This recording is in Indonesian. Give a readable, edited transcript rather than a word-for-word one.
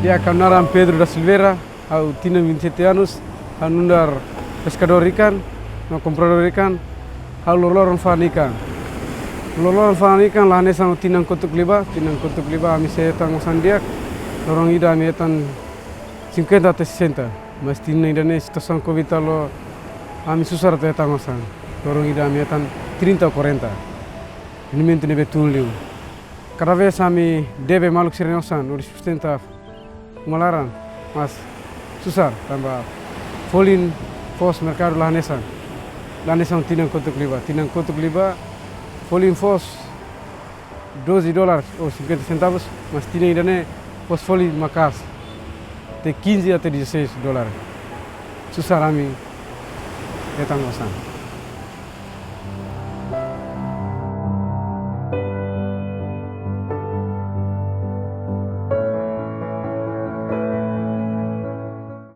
dia Canaran Pedro da Silveira, au tinha 27 anos, au nundar pescador ikan, no comprador ikan, au loloron fan ikan. Loloron fan ikan lah nesa tinang kotuk liba ami setang sandiak, lorong ida ami etan 50 até 60, mas tinang ida ne situação Covid lo ami susah até tangosan, lorong ida ami etan 30 ou 40. Ini mentu nebe tuliu. Cada vez ami debe maluk serenosan, uri sustenta malaran, mas susah tambah folin fos mercado lahanesan tinang kotuk liba folin fos $12 ou 50 centavos, mas tinang idane fos folin makas de 15 até $16. Susah ami etang osan.